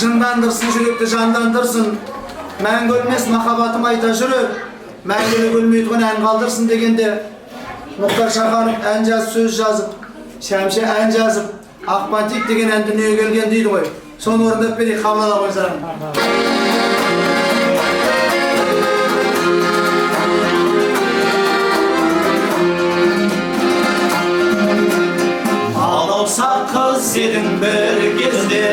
Жынданdırsın, жүректі жанданdırsın. Мәңгі өлмес махаббатым айта жүріп, мәңгілік өлмейтін ән қалдырсын дегенде, Мұхтар Шаханов ән жазып, сөз жазып, Шәмші ән жазып, Ақпантик деген ән дүниеге келген дейді ғой. Соны орындап берейік, қабыл ала қойсаң. Алауса қыз едің бір кезде,